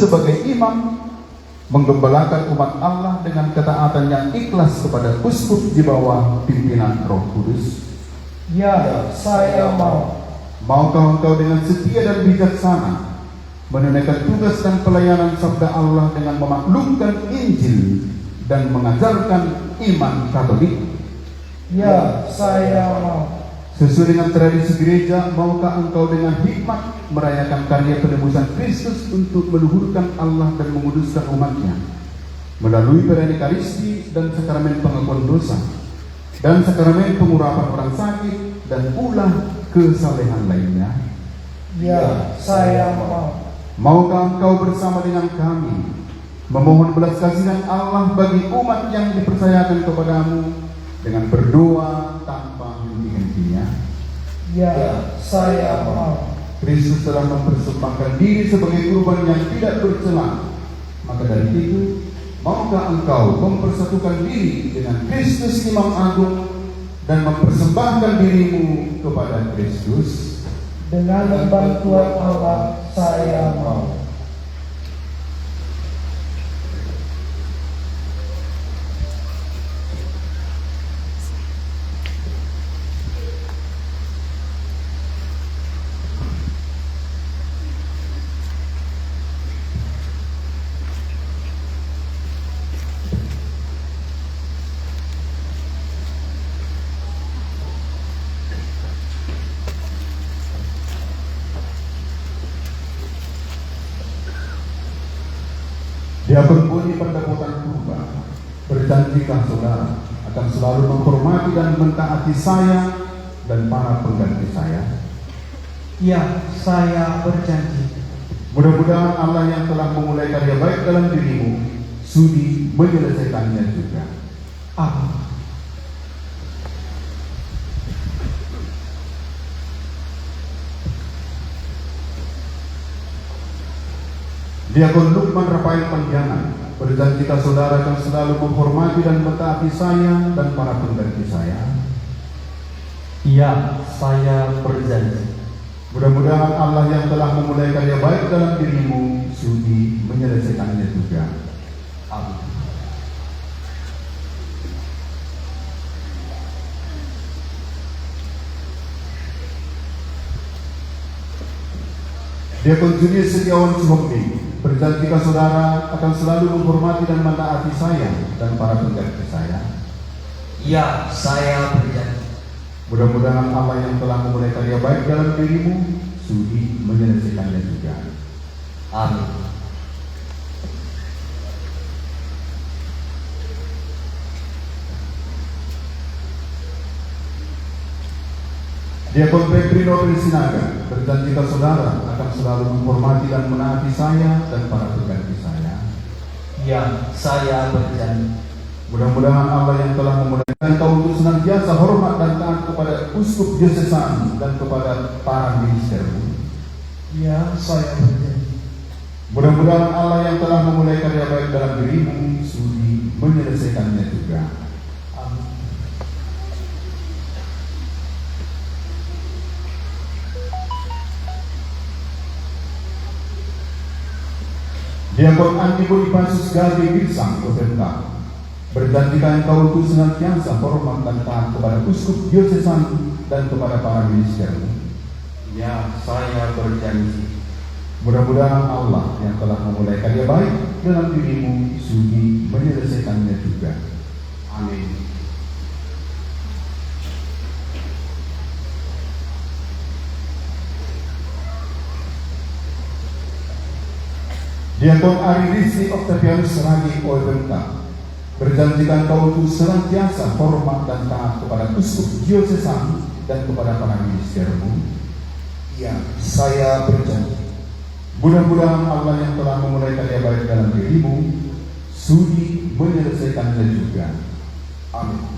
sebagai imam, menggembalakan umat Allah dengan ketaatan yang ikhlas kepada uskup di bawah pimpinan Roh Kudus. Ya, saya mau. Maukah engkau dengan setia dan bijaksana menunaikan tugas dan pelayanan sabda Allah dengan memaklumkan Injil dan mengajarkan iman Katolik? Ya, saya mau. Sesuai dengan tradisi gereja, maukah engkau dengan hikmat merayakan karya penebusan Kristus untuk meluhurkan Allah dan menguduskan umatnya melalui perayaan Ekaristi dan sakramen pengakuan dosa dan sakramen pengurapan orang sakit dan ulah kesalehan lainnya? Ya, saya mau. Maukah engkau bersama dengan kami memohon belas kasihan Allah bagi umat yang dipercayakan kepadamu dengan berdoa tanpa henti-hentinya? Ya, saya mau. Kristus telah mempersembahkan diri sebagai kurban yang tidak bercela. Maka dari itu, maukah engkau mempersatukan diri dengan Kristus Imam Agung dan mempersembahkan dirimu kepada Kristus? Dengan bantuan Allah, saya mau. Diakon Budi Pendapotan Purba, berjanjikah saudara akan selalu menghormati dan mentaati saya dan para pengganti saya? Ya, saya berjanji. Mudah-mudahan Allah yang telah memulai karya baik dalam dirimu sudi menyelesaikannya juga. Amin. Diakon Lukman Rafael Panggianan, berjanjikah saudara akan selalu menghormati dan mentaati saya dan para pengganti saya? Ya, saya berjanji. Mudah-mudahan Allah yang telah memulai karya baik dalam dirimu sudi menyelesaikannya juga. Amin. Diakon Junius Setiawan Suhombi, berjanjikah saudara akan selalu menghormati dan mentaati saya dan para pengganti saya? Ya, saya berjanji. Mudah-mudahan Allah yang telah memulai karya baik dalam dirimu sudi menyelesaikannya juga. Amin. Diakon Febri Nobel Sinaga, berjanjikah saudara akan selalu menghormati dan menaati saya dan para pengganti saya? Ya, saya berjanji. Mudah-mudahan Allah yang telah memudahkan kau untuk senantiasa hormat dan taat kepada uskup diosesan dan kepada para ministermu. Ya, saya berjanji. Mudah-mudahan Allah yang telah memulai karya baik dalam dirimu sudi menyelesaikannya juga. Amin. Diakon Andi Bonifacius Gadi Girsang Kotemka, berjanjikah engkau untuk senantiasa hormat dan taat kepada uskup diosesan dan kepada para ministermu? Ya, saya berjanji. Mudah-mudahan Allah yang telah memulai karya baik dalam dirimu sudi menyelesaikannya juga. Amin. Diakon Ari Rizky Octavianus Ragi Oebenka, berjanjikan kau untuk senantiasa hormat dan taat kepada uskup diosesan dan kepada para ministermu? Ya, saya berjanji. Mudah-mudahan Allah yang telah memulai karya baik dalam dirimu sudi menyelesaikannya juga. Amin.